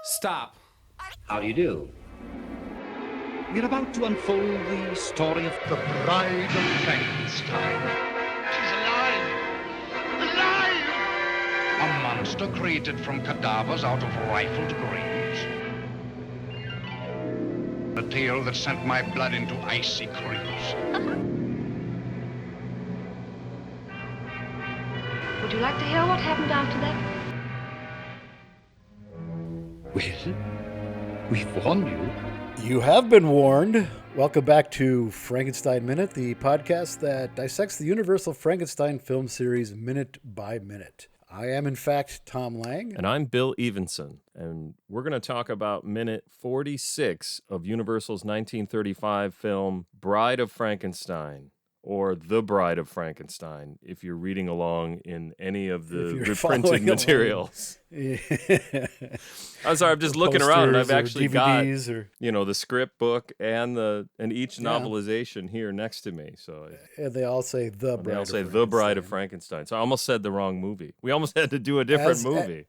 Stop. How do you do? We're about to unfold the story of The Bride of Frankenstein. She's alive! Alive! A monster created from cadavers out of rifled graves. A tale that sent my blood into icy creeps. Would you like to hear what happened after that? Well, we've warned you. You have been warned. Welcome back to Frankenstein Minute, the podcast that dissects the Universal Frankenstein film series minute by minute. I am, in fact, Thom Lang. And I'm Bill Evenson, and we're going to talk about minute 46 of Universal's 1935 film Bride of Frankenstein, or The Bride of Frankenstein, if you're reading along in any of the reprinted materials. Yeah. I'm sorry, I'm just looking around, and I've actually got, or... the script book and each novelization here next to me. So And they all say The Bride they all of say Frankenstein. The Bride of Frankenstein. So I almost said the wrong movie. We almost had to do a different movie.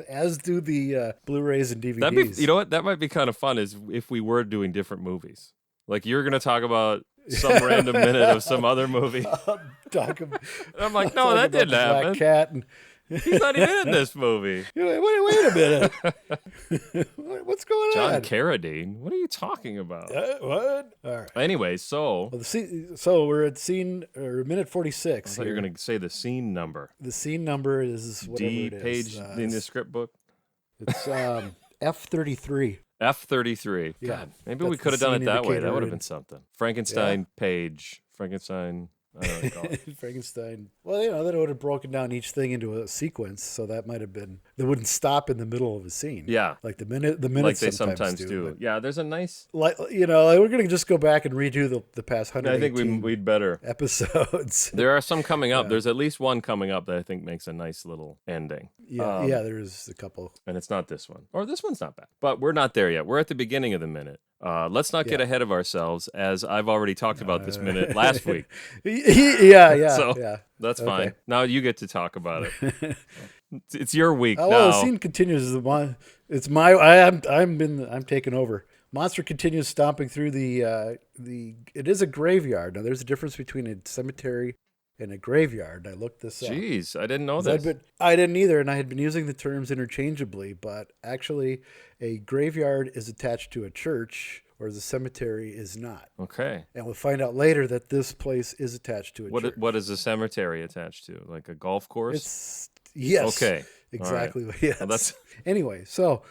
As do the Blu-rays and DVDs. You know what? That might be kind of fun is if we were doing different movies. Like you're going to talk about some random minute of some other movie. I'm like, no, that didn't happen. Black Cat and... He's not even in this movie. Wait a minute. What's going John on? Carradine? What are you talking about? What? All right. Anyway, so we're at minute 46. I thought you were going to say the scene number. The scene number is whatever D it is. page in the script book. It's F33. F33. Yeah, God, maybe we could have done it that way. That would have been something. Frankenstein Yeah. page. Frankenstein. I don't know what to call it. Frankenstein. Well, that would have broken down each thing into a sequence, so that might have been. They wouldn't stop in the middle of a scene. Yeah, like the minutes like they sometimes do. But, Yeah, there's a nice. like we're gonna just go back and redo the past 118 I think we'd better episodes. There are some coming up. There's at least one coming up that I think makes a nice little ending. Yeah, there's a couple. And it's not this one. Or this one's not bad. But we're not there yet. We're at the beginning of the minute. Let's not get ahead of ourselves, as I've already talked about this minute last week. Yeah. That's Okay. fine. Now you get to talk about it. It's your week Oh, now. well, the scene continues. It's my. I'm taking over. Monster continues stomping through the. It is a graveyard. Now, there's a difference between a cemetery and a graveyard. I looked this up. Jeez, I didn't know this. I didn't either, and I had been using the terms interchangeably. But actually, a graveyard is attached to a church, whereas a cemetery is not. Okay. And we'll find out later that this place is attached to a church. What is a cemetery attached to? Like a golf course? Yes. Okay. Exactly. All right. Yes. Well, that's... Anyway, so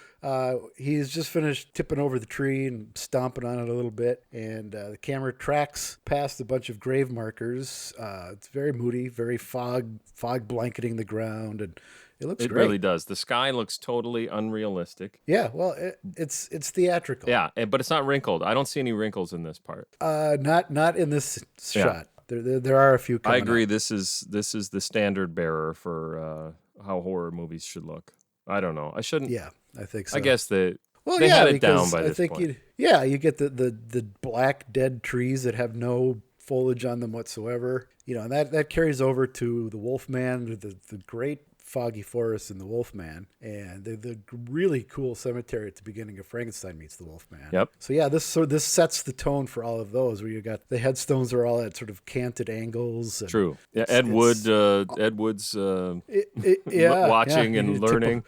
he's just finished tipping over the tree and stomping on it a little bit, and the camera tracks past a bunch of grave markers. It's very moody, very fog blanketing the ground, and it looks great. It really does. The sky looks totally unrealistic. Yeah, well, it's theatrical. Yeah, but it's not wrinkled. I don't see any wrinkles in this part. Not in this shot. There are a few coming I agree. up. This is the standard bearer for how horror movies should look. I don't know. I shouldn't. Yeah, I think so. I guess they yeah, had it down by this point. You get the black dead trees that have no foliage on them whatsoever. And that carries over to the Wolfman, the great foggy forest in the Wolfman, and the really cool cemetery at the beginning of Frankenstein meets the Wolfman. Yep. So yeah, this sets the tone for all of those, where you got the headstones are all at sort of canted angles. And True. Yeah, Ed Wood's watching and learning.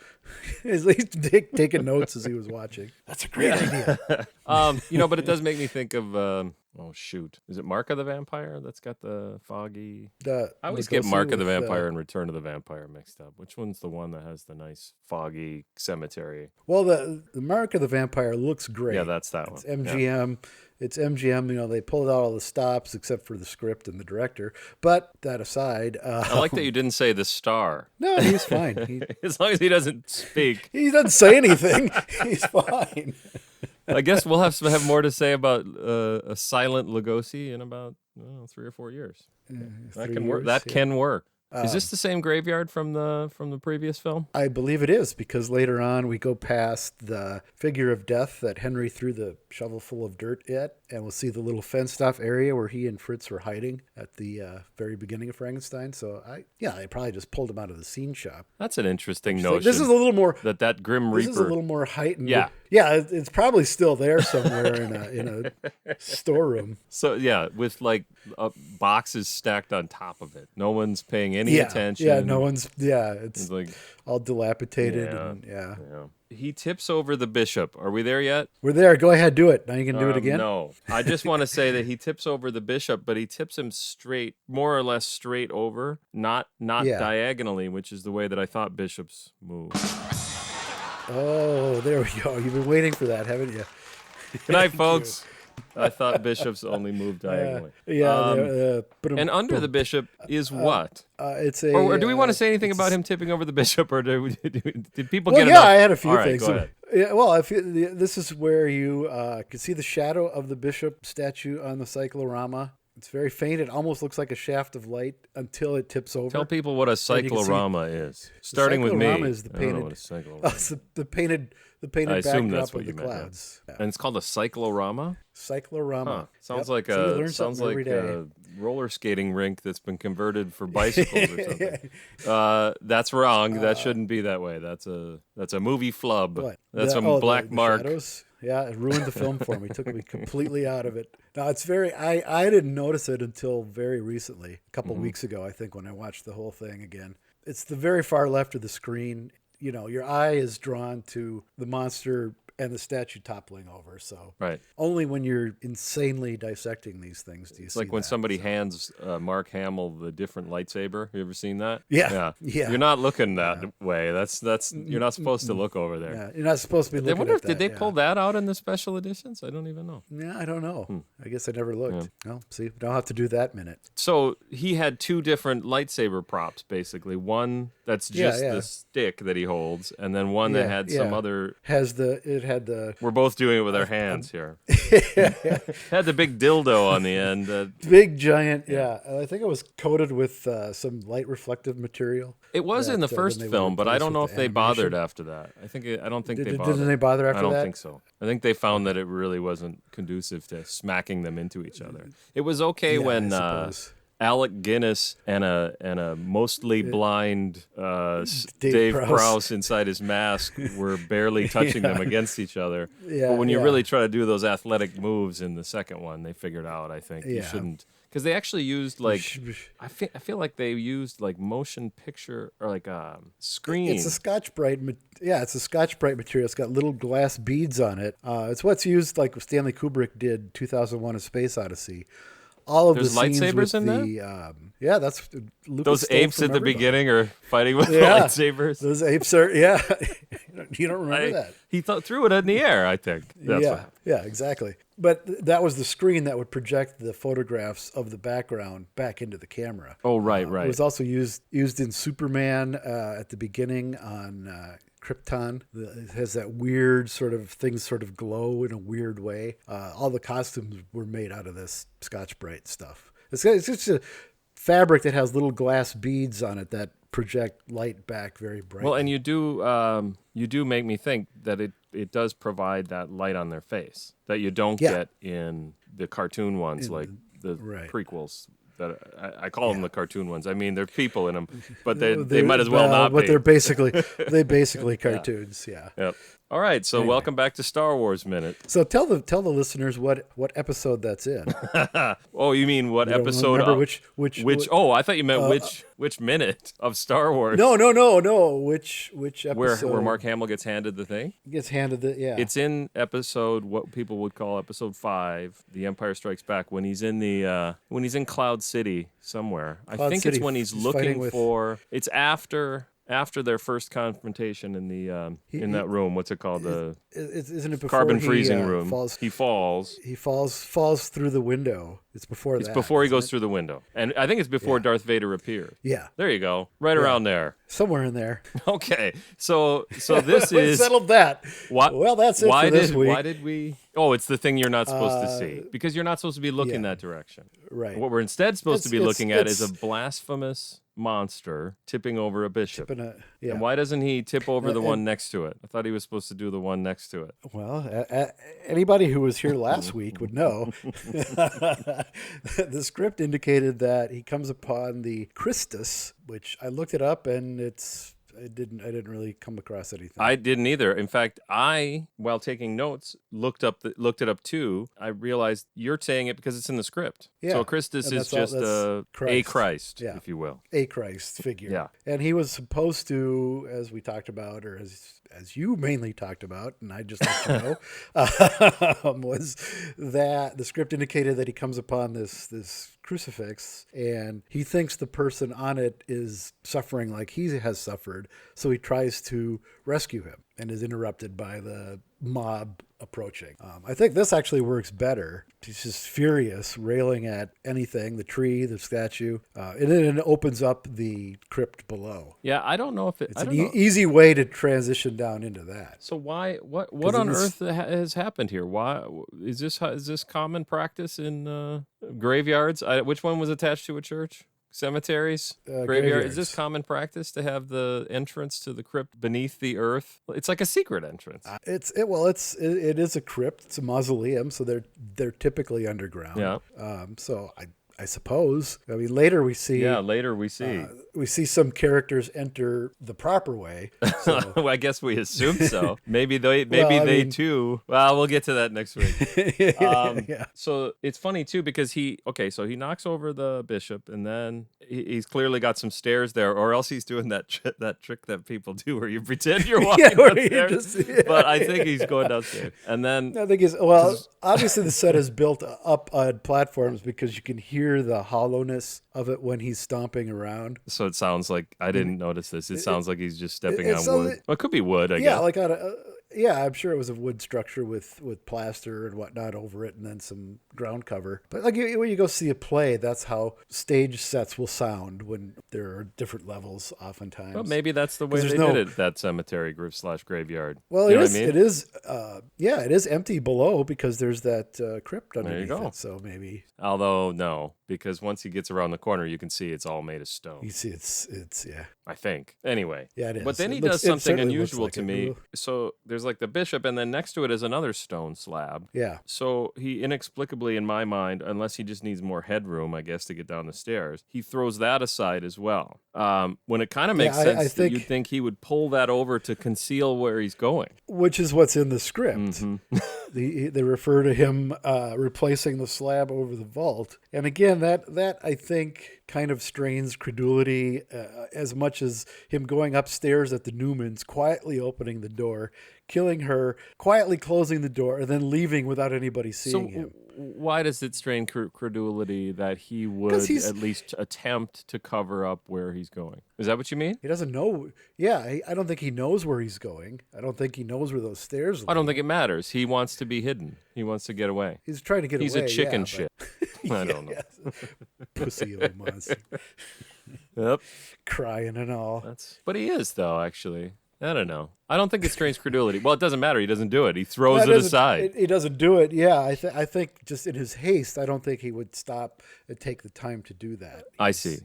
At least taking notes as he was watching. That's a great idea. But it does make me think of is it Mark of the Vampire that's got the foggy? I always get Mark of the Vampire and Return of the Vampire mixed up. Which one's the one that has the nice foggy cemetery? Well, the Mark of the Vampire looks great. Yeah, that's that one. It's MGM. Yeah. It's MGM. They pulled out all the stops except for the script and the director. But that aside, I like that you didn't say the star. No, he's fine. As long as he doesn't speak. He doesn't say anything. He's fine. I guess we'll have more to say about a silent Lugosi in about 3 or 4 years. That can work. That can work. Is this the same graveyard from the previous film? I believe it is, because later on we go past the figure of death that Henry threw the shovel full of dirt at, and we'll see the little fenced-off area where he and Fritz were hiding at the very beginning of Frankenstein. So they probably just pulled him out of the scene shop. That's an interesting notion. This is a little more that Grim Reaper. This is a little more heightened. Yeah. Yeah, it's probably still there somewhere in a storeroom. So yeah, with like boxes stacked on top of it. No one's paying any attention. Yeah, no one's. Yeah, it's like all dilapidated. Yeah. He tips over the bishop. Are we there yet? We're there. Go ahead, do it. Now you can do it again. No, I just want to say that he tips over the bishop, but he tips him straight, more or less straight over, not diagonally, which is the way that I thought bishops move. Oh, there we go. You've been waiting for that, haven't you? Good night, folks. I thought bishops only moved diagonally. And under the bishop is what? It's a. Or do we want to say anything about him tipping over the bishop, or did people well, get? Yeah, I had a few things. Go ahead. Yeah, well, this is where you can see the shadow of the bishop statue on the cyclorama. It's very faint. It almost looks like a shaft of light until it tips over. Tell people what a cyclorama is. Starting with me. Cyclorama is the painted. I don't know what a cyclorama is. It's the painted I assume that's backdrop what of you the meant. clouds. Yeah. And it's called a cyclorama? Cyclorama. Huh. Sounds Yep. like a roller skating rink that's been converted for bicycles or something. That's wrong. That shouldn't be that way. That's a movie flub. What? That's a black the mark. Shadows? Yeah, it ruined the film for me. Took me completely out of it. Now it's very. I didn't notice it until very recently, a couple weeks ago, I think, when I watched the whole thing again. It's the very far left of the screen. You know, your eye is drawn to the monster and the statue toppling over. So only when you're insanely dissecting these things do you see. It's like when somebody hands Mark Hamill the different lightsaber. You ever seen that? Yeah. You're not looking that way. That's you're not supposed to look over there. Yeah, you're not supposed to be looking I wonder at if did they pull that out in the special editions? I don't even know. Yeah, I don't know. I guess I never looked. Yeah. Well, see, we don't have to do that minute. So he had two different lightsaber props, basically. One that's just the stick that he holds, and then one that had some other. We're both doing it with our hands here. Had the big dildo on the end. Big giant, I think it was coated with some light reflective material. It was in the first film, but I don't know if they bothered after that. I don't think they bothered. Didn't they bother after that? I don't think so. I think they found that it really wasn't conducive to smacking them into each other. It was okay when Alec Guinness and a mostly blind Dave Prowse inside his mask were barely touching them against each other. Yeah, but when you really try to do those athletic moves in the second one, they figured out, I think, you shouldn't. Because they actually used I feel like they used like motion picture or like screen. It's a Scotch-Brite. It's a Scotch-Brite material. It's got little glass beads on it. It's what's used like Stanley Kubrick did 2001: A Space Odyssey. All of There's the scenes lightsabers with in that? That's Lucas those stole apes from at the everybody. beginning are fighting with lightsabers. Those apes are you don't remember that? He threw it in the air, I think. That's what happened. Yeah, exactly. But that was the screen that would project the photographs of the background back into the camera. Oh, right. It was also used in Superman at the beginning on Krypton. It has that weird things glow in a weird way. All the costumes were made out of this Scotch-Brite stuff. It's just a fabric that has little glass beads on it that project light back very brightly. Well, and you do make me think that it does provide that light on their face that you don't get in the cartoon ones, like the prequels. That I call them the cartoon ones. I mean, there's people in them, but they might as well not be. But they're basically cartoons. Yeah. Yep. All right, so welcome back to Star Wars Minute. So tell the listeners what episode that's in. Oh, you mean what episode? Remember which? Oh, I thought you meant which minute of Star Wars. No. Which episode? Where Mark Hamill gets handed the thing? Gets handed It's in episode what people would call episode 5, The Empire Strikes Back, when he's in Cloud City somewhere. I think it's when he's looking for. It's after their first confrontation in the in that room. What's it called? Isn't it before carbon freezing room? He falls through the window. It's before that. It's before he goes through the window, and I think it's before Darth Vader appears. Yeah, there you go, right around there. somewhere in there. Okay, so this We is settled that. what. Well, that's it for this week. Why did we? Oh, it's the thing you're not supposed to see because you're not supposed to be looking yeah. that direction. Right. What we're instead supposed to be looking at is a it's- blasphemous monster tipping over a bishop. Yeah. And why doesn't he tip over the and- one next to it? I thought he was supposed to do the one next to it. Well, anybody who was here last week would know. The script indicated that he comes upon the Christus, which I looked it up, and I didn't really come across anything. I didn't either. In fact, while taking notes, looked it up too. I realized you're saying it because it's in the script. Yeah, So Christus and is that's just a Christ, Yeah. if you will. A Christ figure. Yeah. And he was supposed to, as we talked about, or as you mainly talked about, and I just let you know, was that the script indicated that he comes upon this crucifix and he thinks the person on it is suffering like he has suffered, so he tries to rescue him and is interrupted by the mob approaching. I think this actually works better. He's just furious, railing at anything, the tree, the statue, and then it opens up the crypt below. Yeah, I don't know if It's I an don't know. easy way to transition down into that. So why? What 'Cause on it is- earth has happened here? Why is this common practice in graveyards? Which one was attached to a church? Cemeteries, graveyard. Is this graveyards. common practice to have the entrance to the crypt beneath the earth? It's like a secret entrance. It is a crypt. It's a mausoleum, so they're typically underground. Yeah. So I suppose. I mean, later we see. Yeah, later we see. We see some characters enter the proper way. So. Well, I guess we assume so. Maybe they too. Well, we'll get to that next week. Yeah. So it's funny too because he knocks over the bishop and then he's clearly got some stairs there, or else he's doing that trick that people do where you pretend you're walking where you downstairs. But I think he's going downstairs, and then I think obviously the set is built up on platforms because you can hear the hollowness of it when he's stomping around. so it sounds like I didn't notice this. It sounds like he's just stepping it on sounds wood. like- Well, it could be wood. I Yeah, guess. like on I'm sure it was a wood structure with plaster and whatnot over it, and then some ground cover. But like when you go see a play, that's how stage sets will sound when there are different levels. Oftentimes, Well, maybe that's the way 'Cause they there's did it. That cemetery /graveyard. Well, You it know is. what I mean? It is. It is empty below because there's that crypt underneath go. it. So maybe Although no, because once he gets around the corner, you can see it's all made of stone. you see it's yeah. I think. Anyway. Yeah, it is. But then It he looks- does it something certainly looks unusual like to it. me. Ooh. So there's like the bishop, and then next to it is another stone slab. Yeah. So he inexplicably, in my mind, unless he just needs more headroom, I guess, to get down the stairs, he throws that aside as well. When it kind of makes Yeah, sense I that think- you'd think he would pull that over to conceal where he's going. Which is what's in the script. Mm-hmm. They refer to him replacing the slab over the vault. And again, that I think kind of strains credulity as much as him going upstairs at the Newmans, quietly opening the door, killing her, quietly closing the door, and then leaving without anybody seeing him. Why does it strain credulity that he would 'Cause he's- at least attempt to cover up where he's going? Is that what you mean? He doesn't know. Yeah, I don't think he knows where he's going. I don't think he knows where those stairs lead. I don't think it matters. He wants to be hidden. He wants to get away. He's trying to get He's away. a chicken yeah, shit. but- I don't know. Yes. Pussy old monster. Yep. Crying and all. But he is though, actually. I don't know. I don't think it strains credulity. Well, it doesn't matter. He doesn't do it. He throws That it doesn't- aside. He doesn't do it. Yeah, I think just in his haste, I don't think he would stop and take the time to do that. I He's see.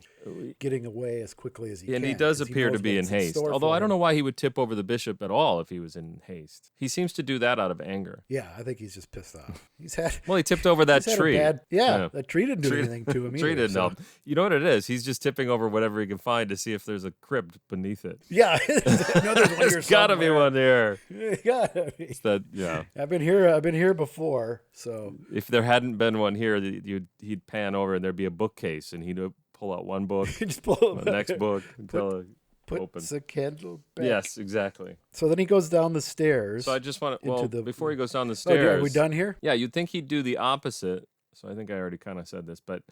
Getting away as quickly as he can. And he does 'cause appear to knows be in what's haste. store Although for I don't him. know why he would tip over the bishop at all if he was in haste. He seems to do that out of anger. Yeah, I think he's just pissed off. He's had. Well, he tipped over that he's had a tree. yeah, that tree didn't do anything to him Tree either. didn't so- help. You know what it is? He's just tipping over whatever he can find to see if there's a crypt beneath it. Yeah, no, there's one here There's got to be somewhere. one there. Gotta be. It's that, yeah. I've been here before, so If there hadn't been one here, he'd pan over and there'd be a bookcase, and he'd pull out one book, just pull the next book, until it open. puts the candle back. Yes, exactly. So then he goes down the stairs. So I just want to, into well, the- before he goes down the Oh, stairs. are we done here? Yeah, you'd think he'd do the opposite. So I think I already kind of said this, but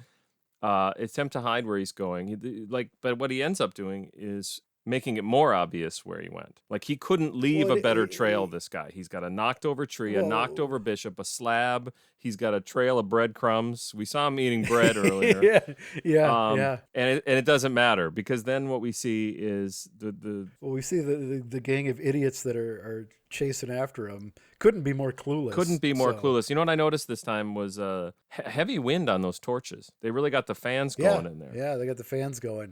attempt to hide where he's going. But what he ends up doing is making it more obvious where he went. Like he couldn't leave Well, a better trail. This guy, he's got a knocked over tree, a knocked Well- over bishop, a slab. He's got a trail of breadcrumbs. We saw him eating bread earlier. yeah. And it doesn't matter, because then what we see is Well, we see the gang of idiots that are chasing after him couldn't be more clueless. Clueless. You know what I noticed this time was heavy wind on those torches. They really got the fans going in there. Yeah, they got the fans going.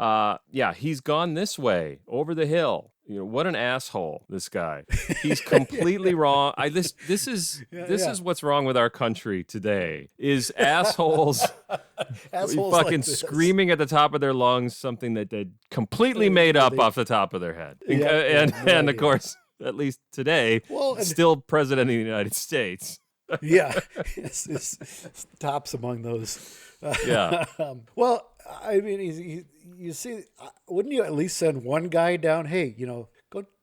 He's gone this way over the hill. You know, what an asshole, this guy. He's completely wrong. This is what's wrong with our country today. Is assholes Assholes fucking like this. screaming at the top of their lungs something that they completely made up off the top of their head. And of course, at least today, still president of the United States. Yeah, it's tops among those. Yeah. Well, I mean, you see, wouldn't you at least send one guy down? Hey,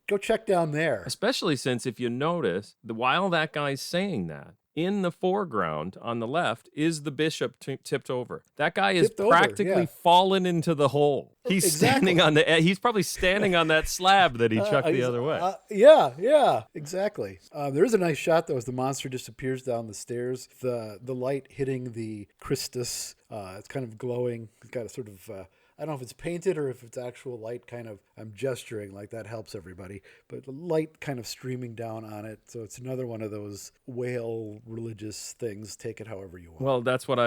go check down there. Especially since, if you notice, while that guy's saying that, in the foreground on the left is the bishop tipped over. That guy is practically fallen into the hole. He's standing on he's probably standing on that slab that he chucked the other way. Yeah, exactly. There is a nice shot though as the monster disappears down the stairs. The light hitting the Christus, it's kind of glowing. It's got a sort of I don't know if it's painted or if it's actual light kind of, I'm gesturing like that helps everybody, but the light kind of streaming down on it. So it's another one of those whale religious things. Take it however you want. Well, that's what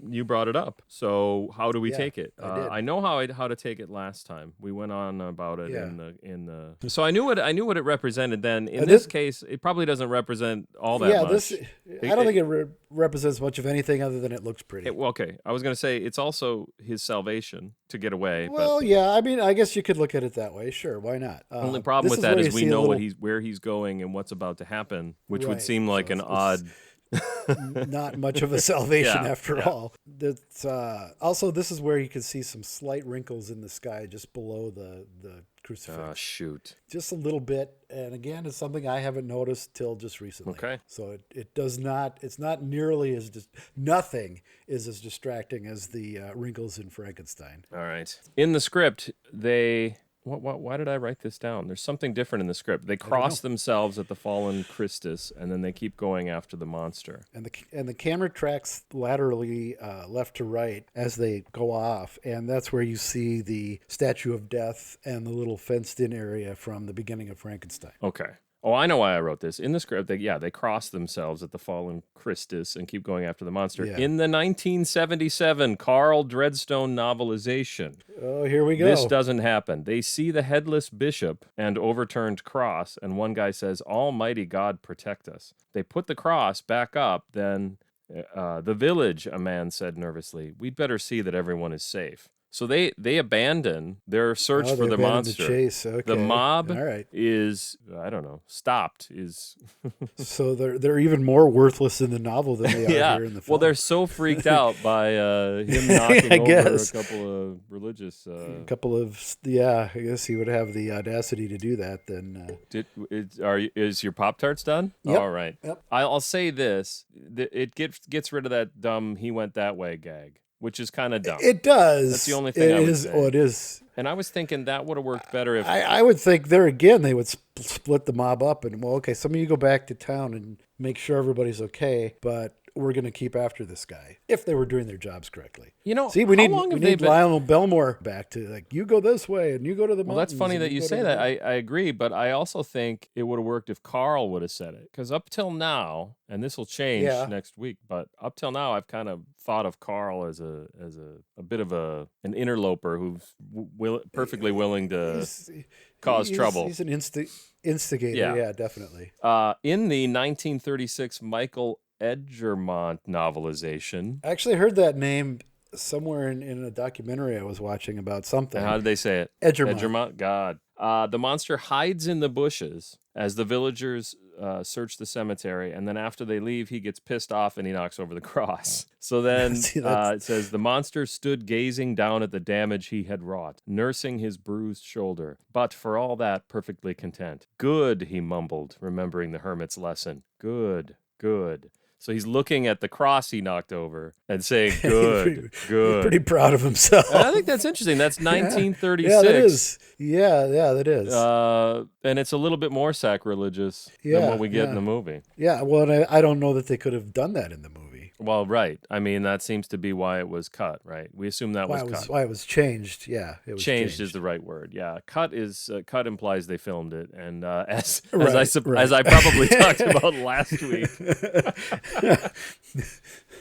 you brought it up. So how do we take it? I know how to take it last time. We went on about it in the. So I knew what it represented then. In this case, it probably doesn't represent all that much. I don't think it represents much of anything other than it looks pretty. Okay. I was going to say it's also his salvation to get away. Well, yeah. I mean, I guess you could look at it that way. Sure, why not? The only problem with that is we know where he's going and what's about to happen, which would seem like an odd. Not much of a salvation after all. That's also, this is where you can see some slight wrinkles in the sky just below the crucifix. Oh, shoot. Just a little bit. And again, it's something I haven't noticed till just recently. Okay. So it does not, it's not nearly as, nothing is as distracting as the wrinkles in Frankenstein. All right. In the script, why did I write this down? There's something different in the script. They cross themselves at the fallen Christus, and then they keep going after the monster. And the camera tracks laterally left to right as they go off, and that's where you see the statue of death and the little fenced-in area from the beginning of Frankenstein. Okay. Oh, I know why I wrote this. In the script, they cross themselves at the fallen Christus and keep going after the monster. Yeah. In the 1977 Carl Dreadstone novelization. Oh, here we go. This doesn't happen. They see the headless bishop and overturned cross, and one guy says, "Almighty God, protect us." They put the cross back up, then the village, a man said nervously. "We'd better see that everyone is safe." So they abandon their search for the monster. The chase. Okay. The mob All right. is, I don't know, stopped. So they're even more worthless in the novel than they are here in the film. Well, they're so freaked out by him knocking over a couple of religious. I guess he would have the audacity to do that. Then is your Pop-Tarts done? Yep. All right. Yep. I'll say this: it gets rid of that dumb "he went that way" gag, which is kind of dumb. It does. That's the only thing I would say. Oh, it is. And I was thinking that would have worked better if... I would think there again, they would split the mob up and, some of you go back to town and make sure everybody's okay, but we're going to keep after this guy if they were doing their jobs correctly. See, we need Lionel Belmore back to you go this way and you go to the mountains. Well, that's funny that you say that. I agree, but I also think it would have worked if Carl would have said it. Because up till now, and this will change next week, but up till now, I've kind of thought of Carl as a bit of an interloper who's perfectly willing to cause trouble. He's an instigator, yeah, definitely. In the 1936 Michael Edgermont novelization. I actually heard that name somewhere in a documentary I was watching about something. And how did they say it? Edgermont. God. The monster hides in the bushes as the villagers search the cemetery, and then after they leave, he gets pissed off and he knocks over the cross. So then it says, the monster stood gazing down at the damage he had wrought, nursing his bruised shoulder, but for all that perfectly content. "Good," he mumbled, remembering the hermit's lesson. "Good, good." So he's looking at the cross he knocked over and saying, "Good, good." Pretty proud of himself. And I think that's interesting. That's 1936. Yeah, that is. Yeah, that is. And it's a little bit more sacrilegious than what we get in the movie. Yeah, well, and I don't know that they could have done that in the movie. Well, right. I mean, that seems to be why it was cut, right? We assume that was cut. Why it was changed. Yeah, it was Changed is the right word. Yeah, cut implies they filmed it, and as Right, right. as I probably talked about last week.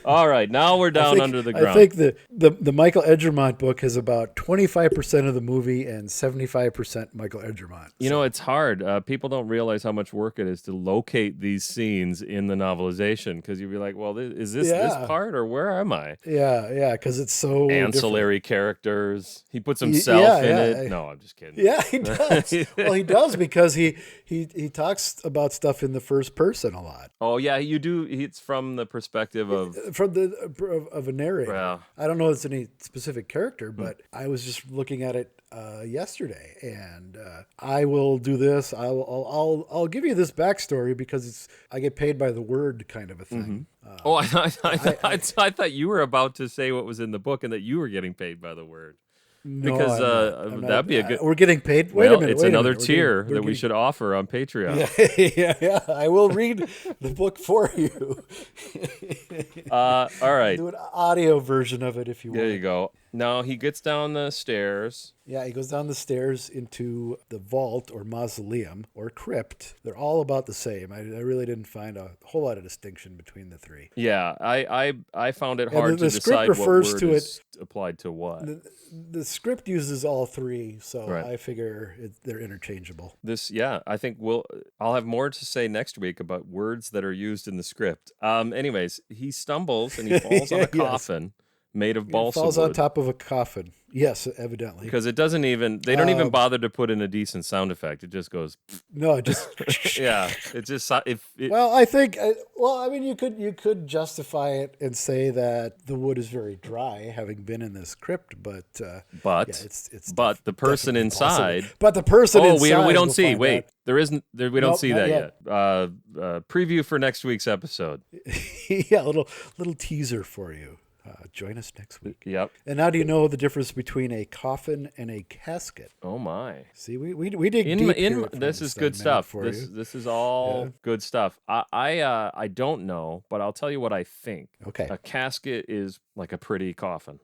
All right, now we're down under the ground. I think the Michael Edgermont book has about 25% of the movie and 75% Michael Edgermont. You know, it's hard. People don't realize how much work it is to locate these scenes in the novelization, because you'd be like, well, is this part, or where am I? Yeah, because it's so ancillary characters. He puts himself in it. No, I'm just kidding. Yeah, he does. Well, he does, because he talks about stuff in the first person a lot. Oh yeah, you do. It's from the perspective of a narrator. Well. I don't know if it's any specific character, but I was just looking at it yesterday, and I will do this. I'll give you this backstory because I get paid by the word kind of a thing. I thought you were about to say what was in the book and that you were getting paid by the word. No, because I'm not. that'd be a good. We're getting paid. Wait a minute. It's another tier that we should offer on Patreon. Yeah. I will read the book for you. All right. Do an audio version of it if you want. There you go. Now he gets down the stairs. Yeah, he goes down the stairs into the vault or mausoleum or crypt. They're all about the same. I really didn't find a whole lot of distinction between the three. Yeah, I found it hard to the script decide refers what to word it. is applied to what. The script uses all three, so Right. I figure they're interchangeable. I think I'll have more to say next week about words that are used in the script. Anyways, he stumbles and he falls on a Yes. coffin made of balsa Falls wood. on top of a coffin. Yes, evidently. Because it doesn't even, they don't even bother to put in a decent sound effect. It just goes, No, it just. yeah. It just, Well, I think. I mean, you could justify it and say that the wood is very dry, having been in this crypt, but yeah, it's the person definitely inside. possible. But the person inside. we don't we'll see. find Wait, out. there isn't. We don't Nope, see not that yet. Preview for next week's episode. Yeah, a little teaser for you. Join us next week. Yep. And now, do you know the difference between a coffin and a casket? Oh my! See, we dig deep here. This is good stuff. This is all good stuff. I don't know, but I'll tell you what I think. Okay. A casket is like a pretty coffin.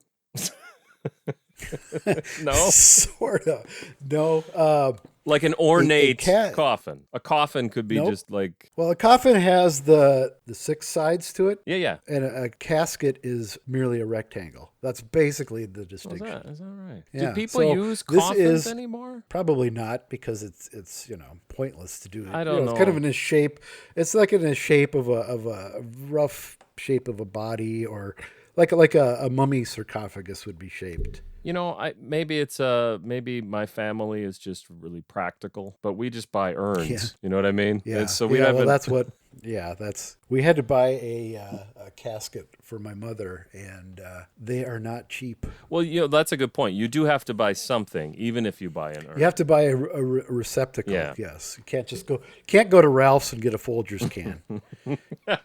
No, Sort of. No. like an ornate cat- coffin. A coffin could be Nope. just like Well, a coffin has the 6 sides to it. yeah. And a casket is merely a rectangle. That's basically the Is distinction. that right? Yeah, Do people so use this coffins is- anymore? Probably not, because it's pointless to do it. I don't It's kind of know. in a shape. It's like in a shape of a rough shape of a body, or like a mummy sarcophagus would be shaped. You know, maybe my family is just really practical, but we just buy urns. Yeah. You know what I mean? Yeah. And so we Well, haven't. that's what. Yeah, we had to buy a casket for my mother, and they are not cheap. Well, that's a good point. You do have to buy something, even if you buy an urn. You have to buy a receptacle. Yeah. Yes, you can't go to Ralph's and get a Folgers can,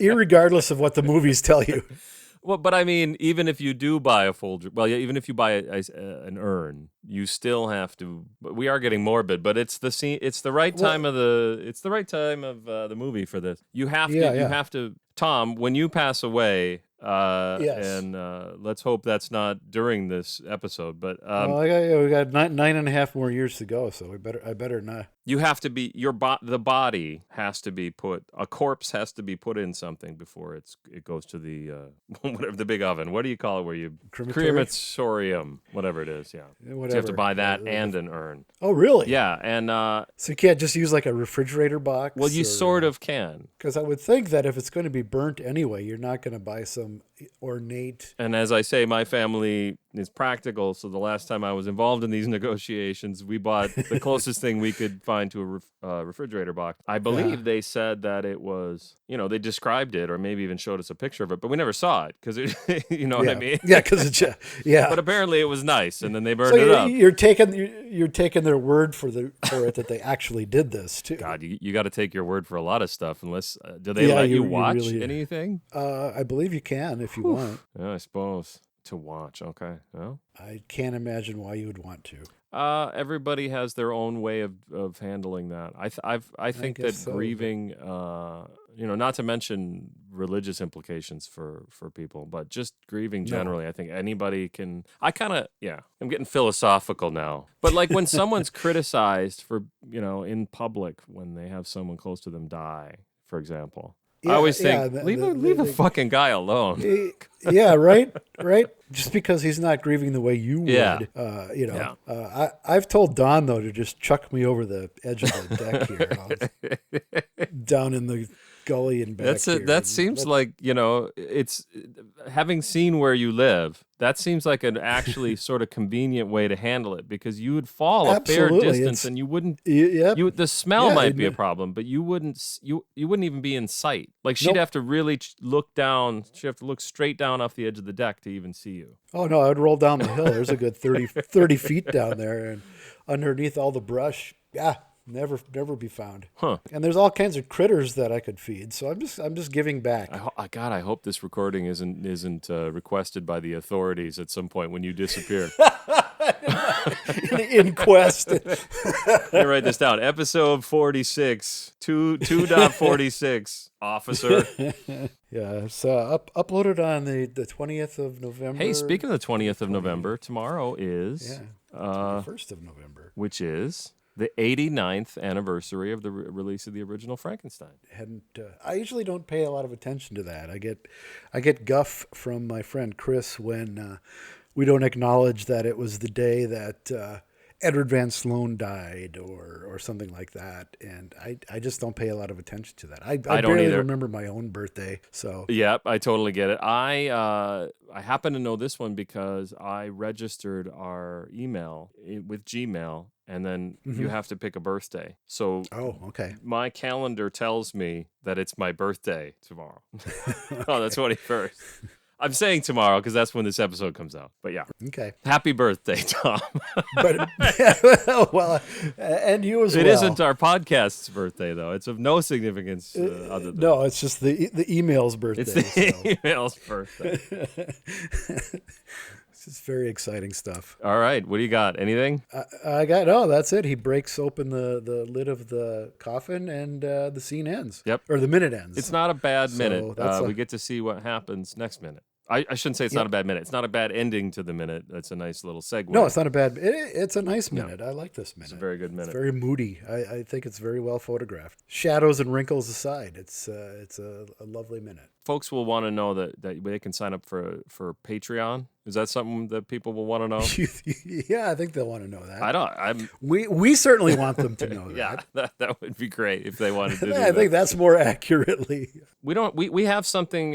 irregardless of what the movies tell you. Well, but I mean, even if you do buy a Folger, even if you buy an urn, you still have to. We are getting morbid, but it's the scene. It's the right time of the. It's the right time of the movie for this. You have to. Yeah, You yeah. have to. Tom, when you pass away, Yes. and let's hope that's not during this episode. But Well, we got 9.5 more years to go, so I better not. you have to be the body has to be put. A corpse has to be put in something before it goes to the whatever the big oven. What do you call it? Where you crematorium, whatever it is. Yeah. So you have to buy that and an urn. Oh, really? Yeah, and So you can't just use like a refrigerator box? well, you sort of can. Because I would think that if it's going to be burnt anyway, you're not going to buy some ornate. And as I say, my family is practical. So the last time I was involved in these negotiations, we bought the closest thing we could find to a refrigerator box. I believe they said that it was, they described it or maybe even showed us a picture of it, but we never saw it because you know what I mean? Yeah, because it's yeah. But apparently it was nice, and then they burned So it up. you're taking their word for it that they actually did this too. God, you got to take your word for a lot of stuff. Unless do they Yeah, let you you watch really- anything? I believe you can if you want. Yeah, I suppose to watch. Okay, well. I can't imagine why you would want to. Everybody has their own way of handling that. I think that guess so, grieving not to mention religious implications for people, but just grieving generally. I think anybody can. I'm getting philosophical now. But like when someone's criticized for, in public when they have someone close to them die, for example. I always think, leave a fucking guy alone. Yeah, right. Just because he's not grieving the way you would, I've told Don though to just chuck me over the edge of the deck here, down in the gully and back. That seems like it's having seen where you live. That seems like an actually sort of convenient way to handle it, because you would fall a fair distance and you wouldn't. The smell might be a problem, but you wouldn't. You wouldn't even be in sight. Like she'd have to really look down. She'd have to look straight down off the edge of the deck to even see you. Oh no, I'd roll down the hill. There's a good 30 feet down there, and underneath all the brush. Yeah. Never be found. Huh. And there's all kinds of critters that I could feed. So I'm just giving back. God, I hope this recording isn't requested by the authorities at some point when you disappear. Inquest. Let me write this down. Episode 46, 2.46, officer. Yeah, it's uploaded on the 20th of November. Hey, speaking of the 20th of November, tomorrow is 1st of November, which is the 89th anniversary of the release of the original Frankenstein. I usually don't pay a lot of attention to that. I get guff from my friend Chris when we don't acknowledge that it was the day that Edward Van Sloan died or something like that. And I just don't pay a lot of attention to that. I don't barely either. remember my own birthday. So Yep, I totally get it. I happen to know this one because I registered our email with Gmail, and then you have to pick a birthday. So okay. My calendar tells me that it's my birthday tomorrow. Oh, that's 21st. I'm saying tomorrow because that's when this episode comes out. But yeah. Okay. Happy birthday, Tom. But well, and you as well. It isn't our podcast's birthday, though. It's of no significance other than... No, it's just the email's birthday. It's the email's birthday. This is very exciting stuff. All right. What do you got? Anything? That's it. He breaks open the lid of the coffin and the scene ends. Yep. Or the minute ends. It's not a bad minute. That's we get to see what happens next minute. I shouldn't say it's not a bad minute. It's not a bad ending to the minute. That's a nice little segue. No, it's not a bad. It's a nice minute. I like this minute. It's a very good minute. It's very moody. I think it's very well photographed. Shadows and wrinkles aside, it's a lovely minute. Folks will want to know that they can sign up for Patreon. Is that something that people will want to know? Yeah, I think they'll want to know that. We certainly want them to know that. Yeah, that would be great if they wanted to do I that. think that's more accurately. We have something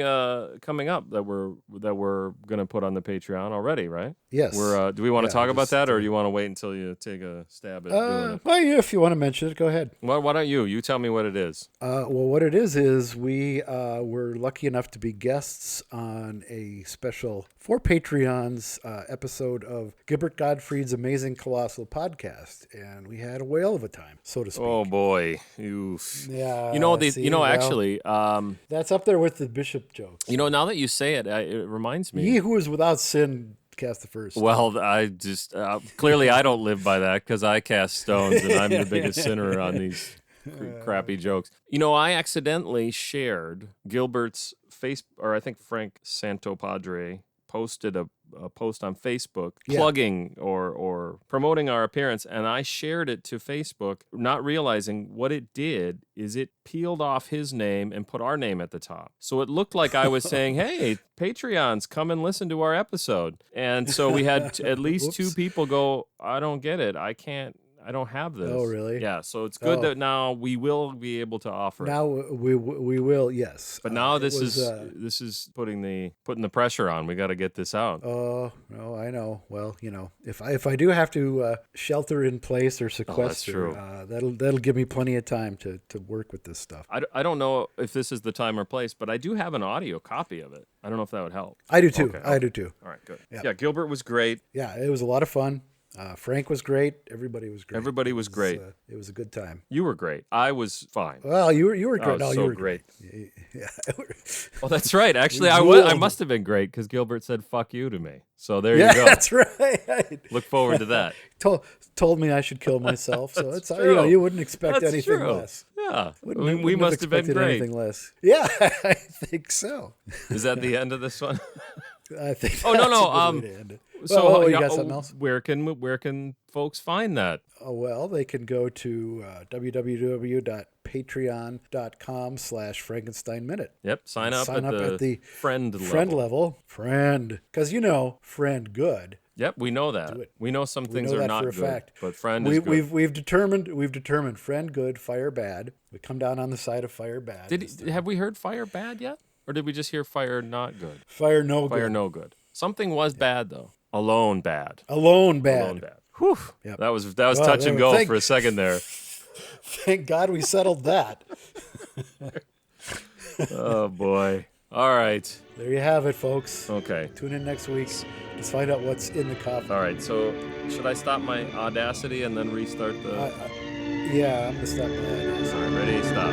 coming up that we're going to put on the Patreon already, right? Yes. Do we want to talk about that, or do you want to wait until you take a stab at doing it? Well, yeah, if you want to mention it, go ahead. Well, why don't you tell me what it is? Well, what it is we were lucky enough to be guests on a special for Patreon's episode of Gilbert Gottfried's Amazing Colossal Podcast, and we had a whale of a time, so to speak. Oh boy, oof. Yeah. Actually, that's up there with the Bishop jokes. Now that you say it, it reminds me. He who is without sin cast the first. Well, I just clearly I don't live by that because I cast stones and I'm the biggest sinner on these crappy jokes. I accidentally shared Gilbert's I think Frank Santopadre posted a post on Facebook plugging or promoting our appearance, and I shared it to Facebook, not realizing what it did is it peeled off his name and put our name at the top. So it looked like I was saying, hey, Patreons, come and listen to our episode. And so we had at least two people go, I don't get it. I don't have this. Oh, really? Yeah, so it's good that now we will be able to offer now it. we will, yes. But now this is putting the pressure on. We got to get this out. Oh, no, I know. Well, if I do have to shelter in place or sequester, that'll give me plenty of time to work with this stuff. I don't know if this is the time or place, but I do have an audio copy of it. I don't know if that would help. I do too. Okay. I do too. All right, good. Yeah. Yeah, Gilbert was great. Yeah, it was a lot of fun. Frank was great. Everybody was great. Everybody was great. It was a good time. You were great. I was fine. Well, you were great. Oh, no, so you were great. Yeah. Oh, that's right. Actually, I must have been great because Gilbert said "fuck you" to me. So there you go. That's right. Look forward to that. Told me I should kill myself. So it's true. you wouldn't expect That's anything true. less. Yeah. Wouldn't We must have been expected great. anything less. Yeah, I think so. Is that the end of this one? I think. Oh, no, that's no, a good way to end it. So you yeah, got something else? where can folks find that? Oh, well, they can go to www.patreon.com/Frankenstein Minute. Yep, sign up Sign at up the at the friend Friend level. level. Because friend good. Yep, we know that. Do it. We know some We things know are that not for a good, fact. but friend is good. We've determined friend good, fire bad. We come down on the side of fire bad. Have we heard fire bad yet? Or did we just hear fire not good? Fire no Fire good. no good. Something was bad though. Alone bad. Alone bad. Alone bad. Whew. Yep. That was Well, touch and go thank- for a second there. Thank God we settled that. Oh boy. All right. There you have it, folks. Okay. Tune in next week to find out what's in the coffin. All right. So should I stop my Audacity and then restart the? Yeah, I'm gonna stop that. All right. Ready? Stop.